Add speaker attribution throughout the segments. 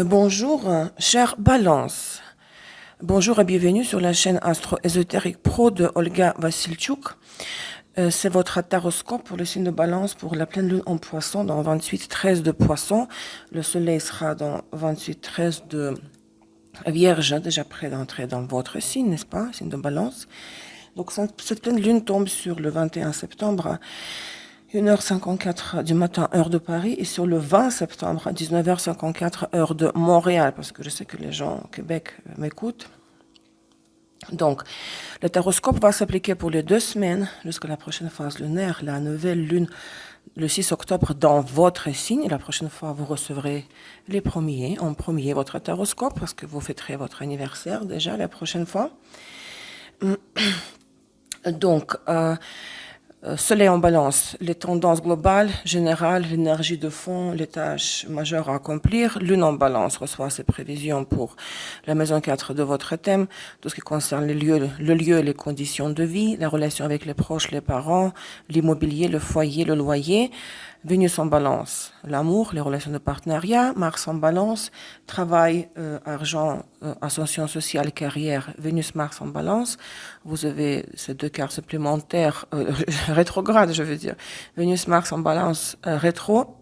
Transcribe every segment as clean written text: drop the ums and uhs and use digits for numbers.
Speaker 1: Bonjour, chère Balance. Bonjour et bienvenue sur la chaîne Astro-Ésotérique Pro de Olga Vassilchuk. C'est votre taroscope pour le signe de Balance pour la pleine lune en Poisson dans 28-13 de Poisson. Le soleil sera dans 28-13 de Vierge, déjà près d'entrer dans votre signe, n'est-ce pas, signe de Balance. Donc cette pleine lune tombe sur le 21 septembre à 1h54 du matin, heure de Paris, et sur le 20 septembre à 19h54, heure de Montréal, parce que je sais que les gens au Québec m'écoutent. Donc, le taroscope va s'appliquer pour les 2 semaines jusqu'à la prochaine phase lunaire, la nouvelle lune, le 6 octobre, dans votre signe. La prochaine fois, vous recevrez en premier votre taroscope, parce que vous fêterez votre anniversaire déjà la prochaine fois. Donc, Soleil en Balance, les tendances globales, générales, l'énergie de fond, les tâches majeures à accomplir. Lune en Balance reçoit ses prévisions pour la maison 4 de votre thème, tout ce qui concerne le lieu, les conditions de vie, la relation avec les proches, les parents, l'immobilier, le foyer, le loyer. Vénus en Balance, l'amour, les relations de partenariat. Mars en Balance, travail, argent, ascension sociale, carrière. Vénus-Mars en Balance. Vous avez ces 2 cartes supplémentaires, rétrogrades, je veux dire. Vénus-Mars en Balance, rétro.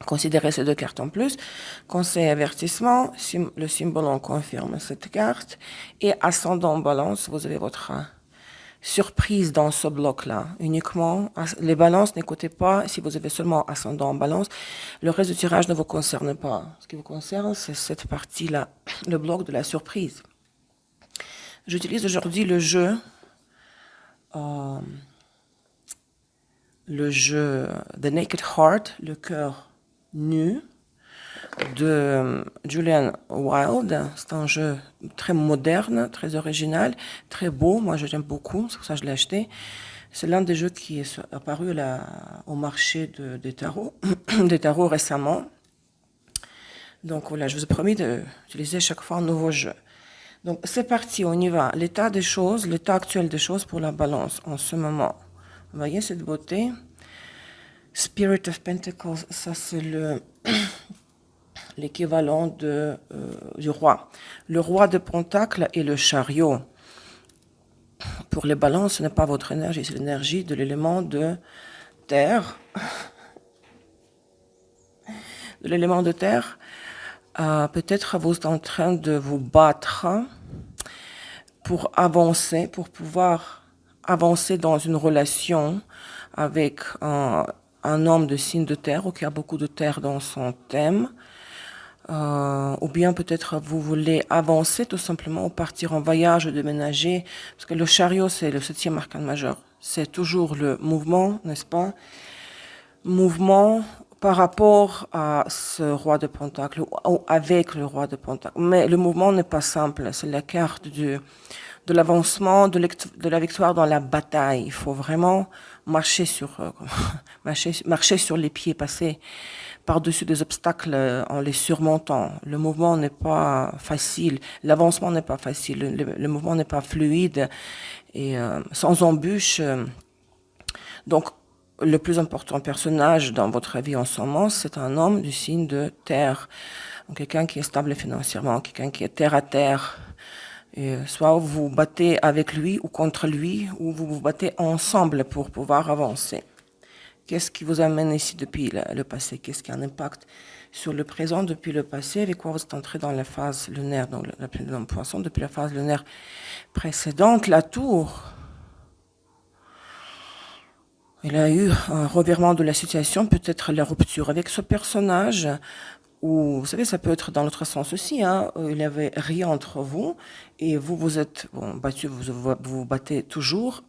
Speaker 1: Considérez ces 2 cartes en plus. Conseil avertissement, le symbole confirme cette carte. Et ascendant en Balance, vous avez votre surprise dans ce bloc-là. Uniquement, les balances, n'écoutez pas si vous avez seulement ascendant en Balance. Le reste du tirage ne vous concerne pas. Ce qui vous concerne, c'est cette partie-là, le bloc de la surprise. J'utilise aujourd'hui le jeu The Naked Heart, le cœur nu, de Julian Wilde. C'est un jeu très moderne, très original, très beau. Moi, j'aime beaucoup, c'est pour ça que je l'ai acheté. C'est l'un des jeux qui est apparu au marché des tarots, des tarots récemment. Donc voilà, je vous ai promis d'utiliser chaque fois un nouveau jeu. Donc c'est parti, on y va. L'état actuel des choses pour la Balance en ce moment. Vous voyez cette beauté? Spirit of Pentacles, ça c'est l'équivalent du roi. Le roi de Pentacle et le chariot. Pour les balances, ce n'est pas votre énergie, c'est l'énergie de l'élément de terre. De l'élément de terre. Peut-être vous êtes en train de vous battre pour avancer, pour pouvoir avancer dans une relation avec un homme de signe de terre ou qui a beaucoup de terre dans son thème. Ou bien peut-être vous voulez avancer tout simplement ou partir en voyage ou déménager, parce que le chariot c'est le 7e arcane majeur, c'est toujours le mouvement, n'est-ce pas? Mouvement par rapport à ce roi de Pentacle ou avec le roi de Pentacle, mais le mouvement n'est pas simple, c'est la carte de l'avancement, de la victoire dans la bataille. Il faut vraiment marcher sur les pieds, passer par-dessus des obstacles en les surmontant. Le mouvement n'est pas facile, l'avancement n'est pas facile, le mouvement n'est pas fluide et sans embûche. Donc, le plus important personnage dans votre vie en ce moment, c'est un homme du signe de terre. Donc, quelqu'un qui est stable financièrement, quelqu'un qui est terre à terre. Et soit vous vous battez avec lui ou contre lui, ou vous vous battez ensemble pour pouvoir avancer. Qu'est-ce qui vous amène ici depuis le passé? Qu'est-ce qui a un impact sur le présent depuis le passé? Avec quoi vous êtes entré dans la phase lunaire, donc la pleine lune Poisson, depuis la phase lunaire précédente, la tour. Il a eu un revirement de la situation, peut-être la rupture avec ce personnage, ou vous savez, ça peut être dans l'autre sens aussi, hein, il n'y avait rien entre vous, et vous vous êtes battu, vous vous battez toujours,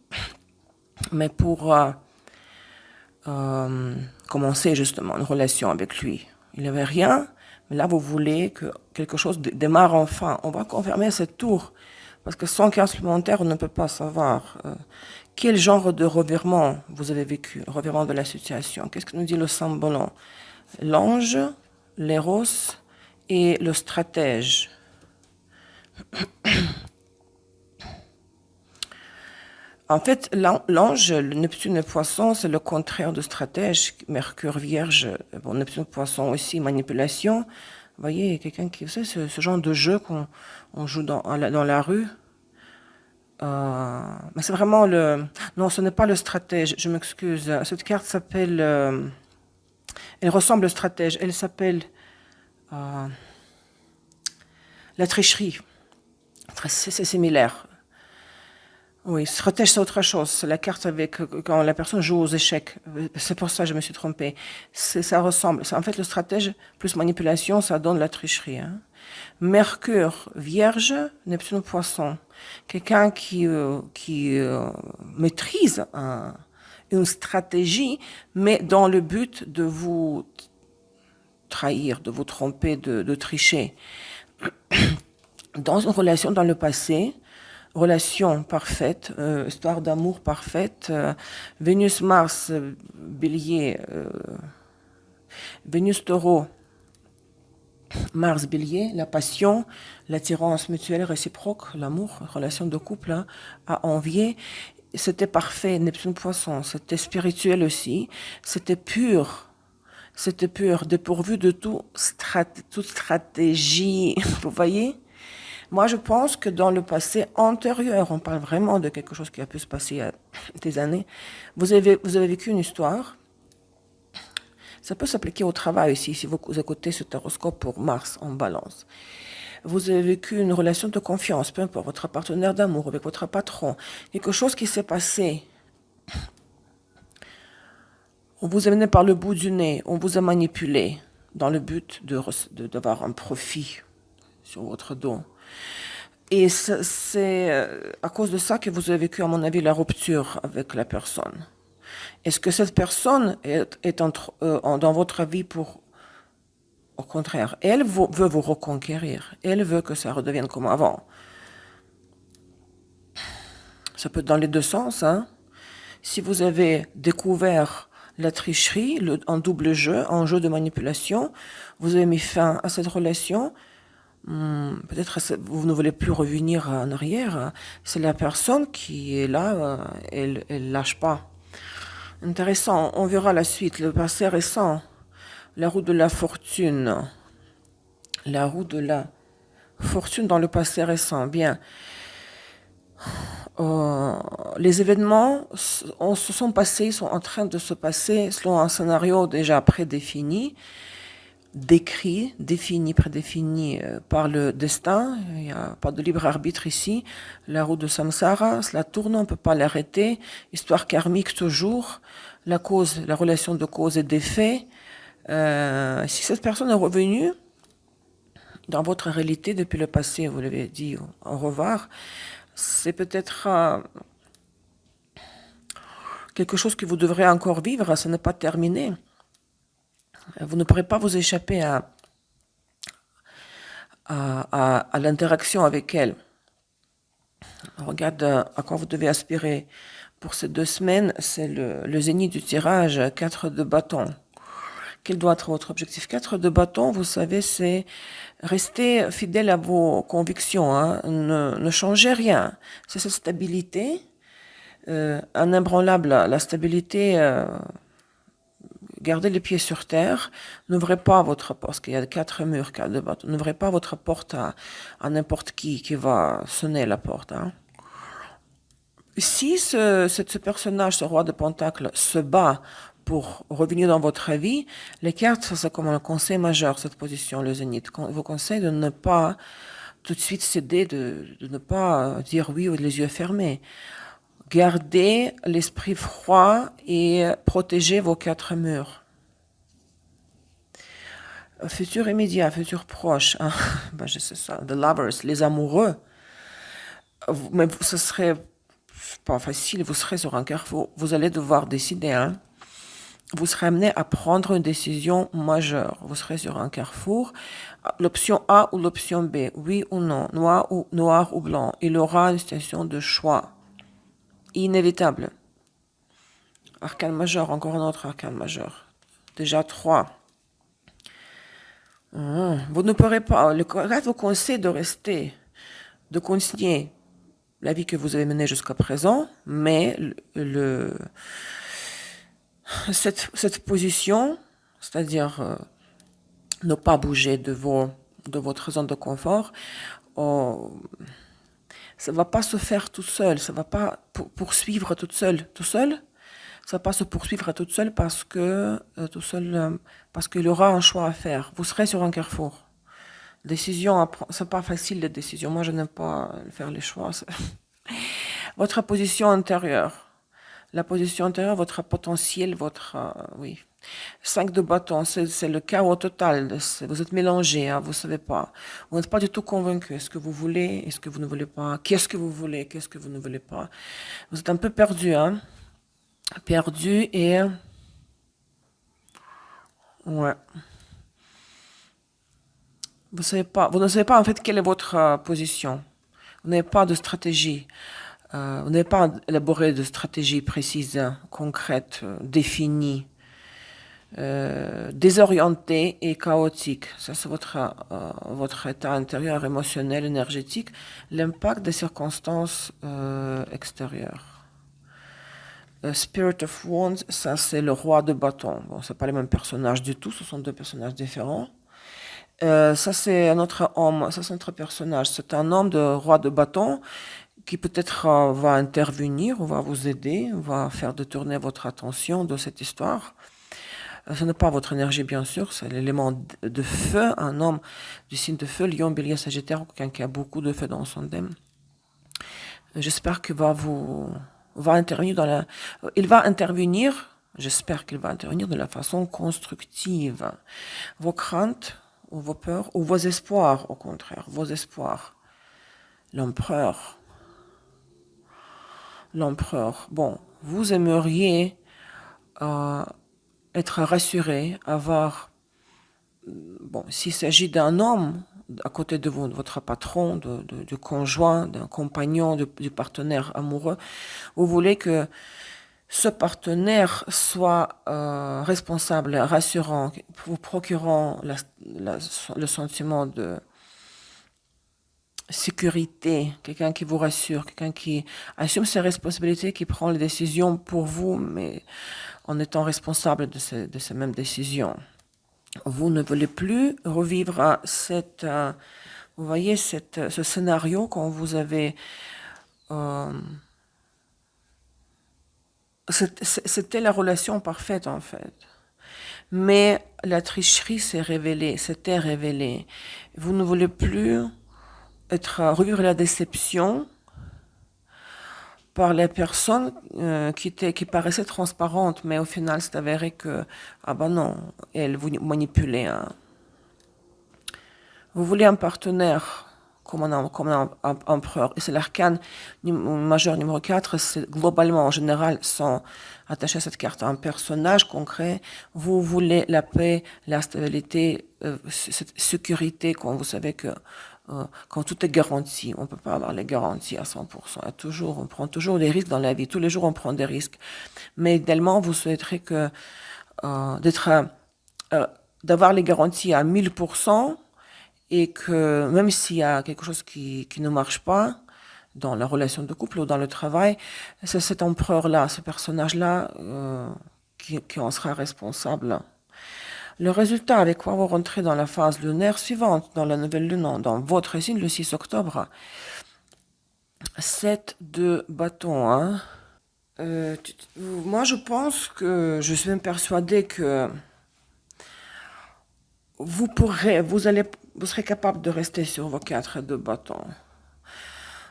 Speaker 1: mais pour commencer justement une relation avec lui. Il n'y avait rien, mais là vous voulez que quelque chose démarre enfin. On va confirmer cette tour, parce que sans carte supplémentaire, on ne peut pas savoir quel genre de revirement vous avez vécu, le revirement de la situation. Qu'est-ce que nous dit le symbole? L'ange, l'éros et le stratège. En fait, l'ange, le Neptune et Poisson, c'est le contraire de stratège. Mercure Vierge, bon, Neptune Poisson aussi, manipulation. Vous voyez, quelqu'un qui, vous savez, ce genre de jeu qu'on joue dans la rue. Mais c'est vraiment le... Non, ce n'est pas le stratège, je m'excuse. Cette carte s'appelle... elle ressemble au stratège. Elle s'appelle la tricherie. C'est similaire. Oui, stratège, c'est autre chose. C'est la carte avec quand la personne joue aux échecs. C'est pour ça que je me suis trompée. Ça ressemble. En fait, le stratège plus manipulation, ça donne la tricherie. Hein. Mercure, Vierge, Neptune, Poisson. Quelqu'un qui maîtrise une stratégie, mais dans le but de vous trahir, de vous tromper, de tricher. Dans une relation dans le passé, relation parfaite, histoire d'amour parfaite, Vénus-Mars, Bélier, Vénus-Taureau, Mars-Bélier, la passion, l'attirance mutuelle réciproque, l'amour, relation de couple, hein, à envier. C'était parfait, Neptune-Poisson, c'était spirituel aussi, c'était pur, dépourvu de toute stratégie, vous voyez? Moi, je pense que dans le passé antérieur, on parle vraiment de quelque chose qui a pu se passer il y a des années, vous avez vécu une histoire. Ça peut s'appliquer au travail aussi, si vous écoutez ce horoscope pour Mars en balance. Vous avez vécu une relation de confiance, peu importe, votre partenaire d'amour, avec votre patron. Quelque chose qui s'est passé. On vous a mené par le bout du nez, on vous a manipulé dans le but d'avoir un profit sur votre dos. Et c'est à cause de ça que vous avez vécu, à mon avis, la rupture avec la personne. Est-ce que cette personne est dans votre vie pour... Au contraire, elle veut vous reconquérir. Elle veut que ça redevienne comme avant. Ça peut être dans les deux sens. Hein. Si vous avez découvert la tricherie, un double jeu, un jeu de manipulation, vous avez mis fin à cette relation, peut-être vous ne voulez plus revenir en arrière, c'est la personne qui est là, elle lâche pas. Intéressant, on verra la suite, le passé récent, la roue de la fortune. La roue de la fortune dans le passé récent, bien. Les événements se sont passés, ils sont en train de se passer selon un scénario déjà prédéfini, décrit, défini, prédéfini par le destin. Il n'y a pas de libre arbitre ici. La roue de Samsara, cela tourne, on ne peut pas l'arrêter. Histoire karmique toujours. La cause, la relation de cause et d'effet. Si cette personne est revenue dans votre réalité depuis le passé, vous l'avez dit au revoir, c'est peut-être quelque chose que vous devrez encore vivre, ça n'est pas terminé. Vous ne pourrez pas vous échapper à l'interaction avec elle. Regarde à quoi vous devez aspirer pour ces 2 semaines, c'est le zénith du tirage, 4 de bâton. Quel doit être votre objectif? 4 de bâton, vous savez, c'est rester fidèle à vos convictions, hein. Ne changez rien. C'est cette stabilité, un ébranlable, la stabilité, gardez les pieds sur terre, n'ouvrez pas votre porte, parce qu'il y a 4 murs, 4 de bâton, n'ouvrez pas votre porte à n'importe qui va sonner la porte. Hein. Si ce personnage, ce roi de Pentacle, se bat pour revenir dans votre vie, les cartes, c'est comme un conseil majeur, cette position, le zénith. Je vous conseille de ne pas tout de suite céder, de ne pas dire oui ou les yeux fermés. Gardez l'esprit froid et protégez vos 4 murs. Futur immédiat, futur proche, hein. Ben, je sais ça. The lovers, les amoureux. Mais ce serait pas facile, vous serez sur un carrefour. Vous allez devoir décider, hein. Vous serez amené à prendre une décision majeure. Vous serez sur un carrefour. L'option A ou l'option B, oui ou non, noir ou blanc. Il aura une situation de choix. Inévitable. Arcane majeur, encore un autre arcane majeur. Déjà 3. Vous ne pourrez pas. Le carré vous conseille de rester, de continuer la vie que vous avez menée jusqu'à présent, mais cette position, c'est-à-dire ne pas bouger de votre zone de confort, oh, ça va pas se faire tout seul, ça va pas poursuivre tout seul, ça va pas se poursuivre toute seule parce qu'il y aura un choix à faire. Vous serez sur un carrefour. Décision, c'est pas facile les décisions. Moi, je n'aime pas faire les choix. Votre position intérieure. La position intérieure, votre potentiel, oui. 5 de bâton, c'est le chaos total. Vous êtes mélangé, hein, vous savez pas. Vous n'êtes pas du tout convaincu. Est-ce que vous voulez, est-ce que vous ne voulez pas? Qu'est-ce que vous voulez, qu'est-ce que vous ne voulez pas? Vous êtes un peu perdu, hein. Perdu et... Ouais. Vous ne savez pas en fait quelle est votre position. Vous n'avez pas de stratégie. Vous n'avez pas élaboré de stratégie précise, concrète, définie. Désorienté et chaotique. Ça, c'est votre état intérieur, émotionnel, énergétique. L'impact des circonstances extérieures. Spirit of Wands, ça, c'est le roi de bâton. Bon, c'est pas les mêmes personnages du tout, ce sont deux personnages différents. Ça, c'est un autre homme, ça, c'est un autre personnage. C'est un homme de roi de bâton qui peut-être va intervenir, ou va vous aider, va faire détourner votre attention de cette histoire. Ce n'est pas votre énergie, bien sûr, c'est l'élément de feu, un homme du signe de feu, Lion, Bélier, Sagittaire, quelqu'un qui a beaucoup de feu dans son thème. J'espère qu'il va intervenir il va intervenir, j'espère qu'il va intervenir de la façon constructive. Vos craintes, ou vos peurs, ou vos espoirs, au contraire, vos espoirs. L'empereur. Bon, vous aimeriez être rassuré, bon, s'il s'agit d'un homme à côté de vous, de votre patron, du conjoint, d'un compagnon, du partenaire amoureux, vous voulez que ce partenaire soit responsable, rassurant, vous procurant le sentiment de sécurité, quelqu'un qui vous rassure, quelqu'un qui assume ses responsabilités, qui prend les décisions pour vous, mais en étant responsable de ces mêmes décisions. Vous ne voulez plus revivre vous voyez, ce scénario quand vous avez... c'était la relation parfaite, en fait. Mais la tricherie s'était révélée. Vous ne voulez plus revivre la déception par les personnes qui paraissaient transparentes, mais au final, c'est avéré que, ah ben non, elles vous manipulaient. Hein. Vous voulez un partenaire comme un empereur. Et c'est l'arcane majeur numéro 4, c'est globalement, en général, sans attacher à cette carte un personnage concret. Vous voulez la paix, la stabilité, cette sécurité quand vous savez que quand tout est garanti, on ne peut pas avoir les garanties à 100%. On prend toujours des risques dans la vie. Tous les jours, on prend des risques. Mais idéalement, vous souhaiterez d'avoir les garanties à 1000%, et que même s'il y a quelque chose qui ne marche pas dans la relation de couple ou dans le travail, c'est cet empereur-là, ce personnage-là qui en sera responsable. Le résultat avec quoi vous rentrez dans la phase lunaire suivante, dans la nouvelle lune, dans votre signe, le 6 octobre, 7 de bâton. Hein. Moi, je suis même persuadée que vous serez capable de rester sur vos 4 de bâton.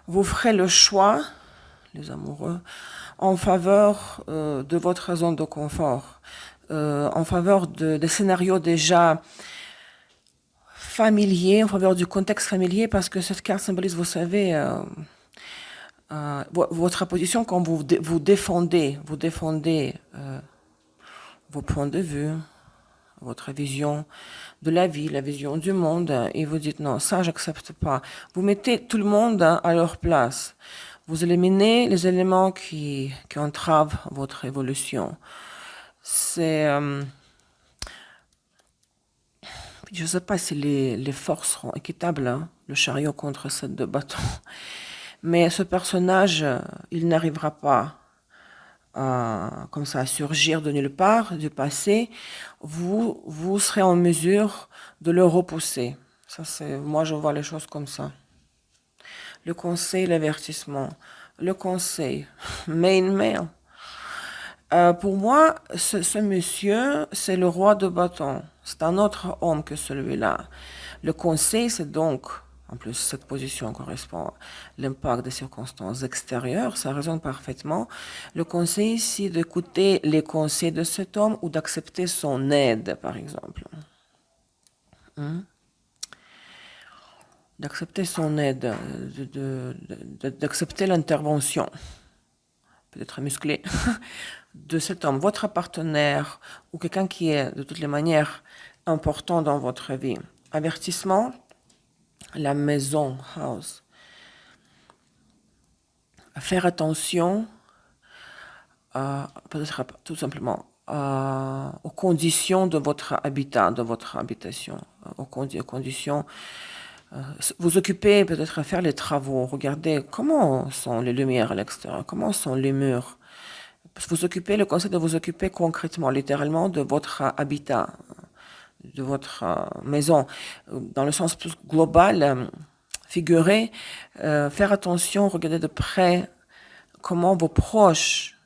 Speaker 1: Vous ferez le choix, les amoureux, en faveur de votre zone de confort, en faveur des scénarios déjà familiers, en faveur du contexte familier, parce que cette carte symbolise, vous savez, votre position quand vous défendez vos points de vue, votre vision de la vie, la vision du monde, et vous dites non, ça j'accepte pas. Vous mettez tout le monde à leur place. Vous éliminez les éléments qui entravent votre évolution. Je ne sais pas si les forces seront équitables, hein, le chariot contre 7 de bâton. Mais ce personnage, il n'arrivera pas comme ça surgir de nulle part, du passé, vous serez en mesure de le repousser. Ça, moi, je vois les choses comme ça. Le conseil, l'avertissement. Le conseil, mail. Pour moi, ce monsieur, c'est le roi de bâton. C'est un autre homme que celui-là. Le conseil, c'est donc, en plus, cette position correspond à l'impact des circonstances extérieures, ça résonne parfaitement. Le conseil ici, d'écouter les conseils de cet homme ou d'accepter son aide, par exemple. D'accepter son aide, d'accepter l'intervention, peut-être musclée, de cet homme, votre partenaire ou quelqu'un qui est de toutes les manières important dans votre vie. Avertissement, la maison, house. Faire attention, peut-être tout simplement, aux conditions de votre habitat, de votre habitation, aux conditions. Vous occupez peut-être à faire les travaux, regardez comment sont les lumières à l'extérieur, comment sont les murs. Vous occupez, le conseil de vous occuper concrètement, littéralement, de votre habitat, de votre maison. Dans le sens plus global, figuré, faire attention, regarder de près comment vos proches,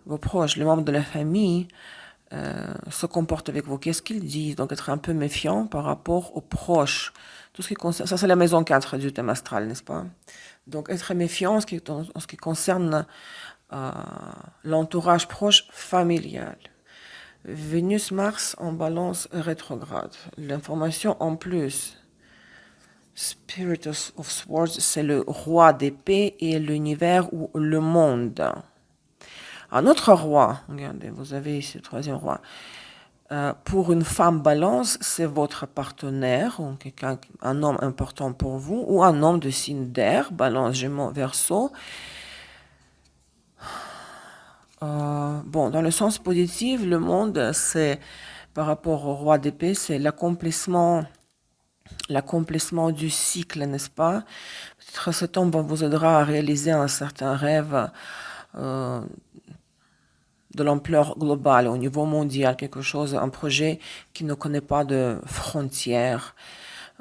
Speaker 1: les membres de la famille, se comportent avec vous. Qu'est-ce qu'ils disent? Donc être un peu méfiant par rapport aux proches. Tout ce qui concerne, ça c'est la maison 4 du thème astral, n'est-ce pas? Donc être méfiant en ce qui concerne l'entourage proche familial. Vénus-Mars en balance rétrograde. L'information en plus. Spirit of Swords, c'est le roi d'épée et l'univers ou le monde. Un autre roi, regardez, vous avez ici le troisième roi. Pour une femme balance, c'est votre partenaire, ou un homme important pour vous, ou un homme de signe d'air, balance, gémeaux, verseau. Bon, dans le sens positif, le monde, c'est, par rapport au roi d'épée, c'est l'accomplissement du cycle, n'est-ce pas? Peut-être cet homme vous aidera à réaliser un certain rêve de l'ampleur globale, au niveau mondial, quelque chose, un projet qui ne connaît pas de frontières.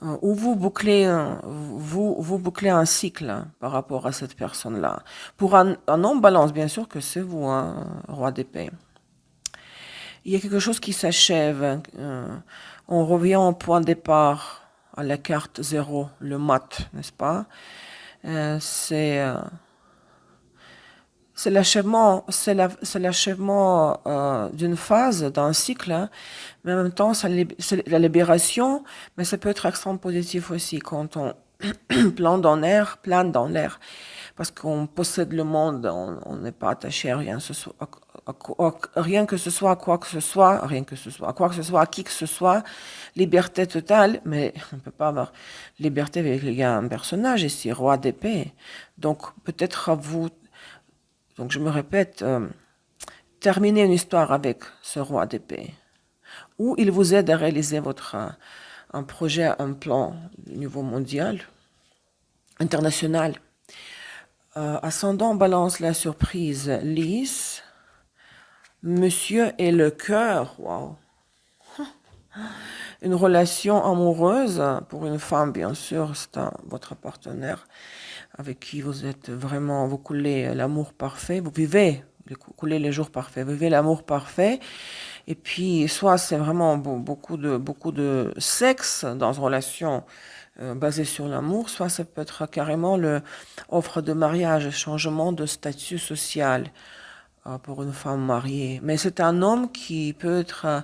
Speaker 1: Ou vous bouclez un cycle par rapport à cette personne-là. Pour un homme balance, bien sûr que c'est vous, roi d'épée. Il y a quelque chose qui s'achève. On revient au point de départ, à la carte 0, le mat, n'est-ce pas? C'est l'achèvement, d'une phase, d'un cycle, hein, mais en même temps, c'est la libération, mais ça peut être extrêmement positif aussi quand on plane dans l'air, parce qu'on possède le monde, on n'est pas attaché à rien, rien que ce soit, à quoi que ce soit, à quoi que ce soit, à qui que ce soit, liberté totale, mais on ne peut pas avoir liberté avec un personnage ici, roi d'épée. Donc peut-être à vous. Donc je me répète, terminez une histoire avec ce roi d'épée, où il vous aide à réaliser un projet, un plan au niveau mondial, international. Ascendant balance, la surprise lisse. Monsieur et le cœur, waouh. Une relation amoureuse pour une femme, bien sûr, c'est votre partenaire avec qui vous êtes vraiment, vous coulez l'amour parfait, vous coulez les jours parfaits, vous vivez l'amour parfait. Et puis, soit c'est vraiment beaucoup de sexe dans une relation basée sur l'amour, soit ça peut être carrément offre de mariage, changement de statut social pour une femme mariée. Mais c'est un homme qui peut être,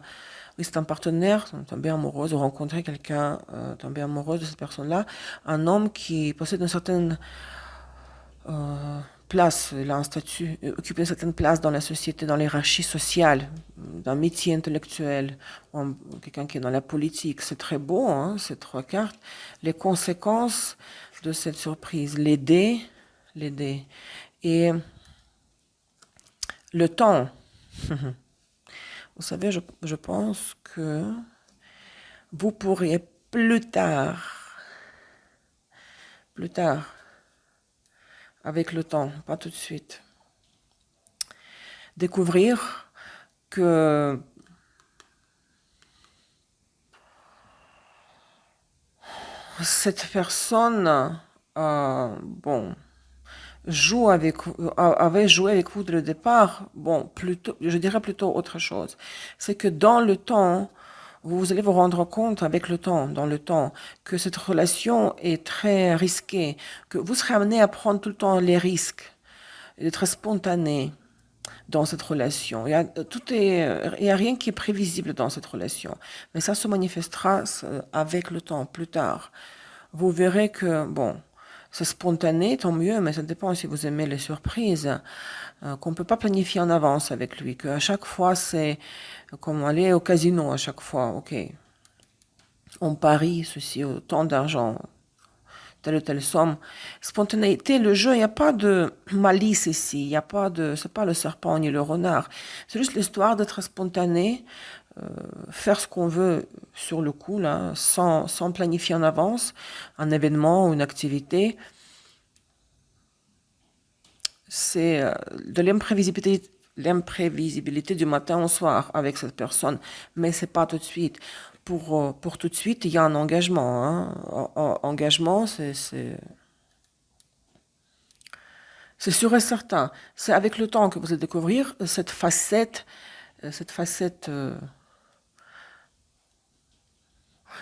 Speaker 1: oui, c'est un partenaire, tomber amoureux, de rencontrer quelqu'un, tomber amoureux de cette personne-là, un homme qui possède une certaine place, il a un statut, occupe une certaine place dans la société, dans l'hierarchie sociale, d'un métier intellectuel, ou quelqu'un qui est dans la politique. C'est très beau, hein, ces trois cartes. Les conséquences de cette surprise, les dés, et le temps. Vous savez, je pense que vous pourriez plus tard, avec le temps, pas tout de suite, découvrir que cette personne, bon, avait joué avec vous dès le départ. Bon, plutôt, je dirais plutôt autre chose. C'est que dans le temps, vous allez vous rendre compte avec le temps, dans le temps, que cette relation est très risquée, que vous serez amené à prendre tout le temps les risques, et d'être spontané dans cette relation. Il y a rien qui est prévisible dans cette relation. Mais ça se manifestera avec le temps, plus tard. Vous verrez que, bon, c'est spontané, tant mieux, mais ça dépend si vous aimez les surprises, qu'on ne peut pas planifier en avance avec lui, qu'à chaque fois, c'est comme aller au casino à chaque fois, ok. On parie ceci, autant d'argent, telle ou telle somme. Spontanéité, le jeu, il n'y a pas de malice ici, il n'y a pas de, c'est pas le serpent ni le renard. C'est juste l'histoire d'être spontané, faire ce qu'on veut sur le coup, là, sans planifier en avance un événement ou une activité. C'est de l'imprévisibilité du matin au soir avec cette personne, mais c'est pas tout de suite. Pour tout de suite, il y a un engagement. Hein. Engagement, c'est sûr et certain. C'est avec le temps que vous allez découvrir cette facette.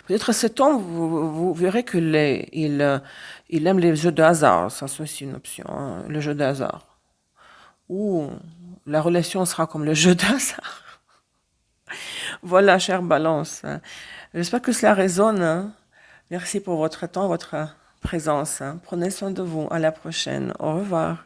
Speaker 1: Peut-être 7 ans, vous verrez il aime les jeux de hasard. Ça, c'est aussi une option. Hein, le jeu de hasard. Ou la relation sera comme le jeu de hasard. Voilà, chère Balance. J'espère que cela résonne. Hein. Merci pour votre temps, votre présence. Hein. Prenez soin de vous. À la prochaine. Au revoir.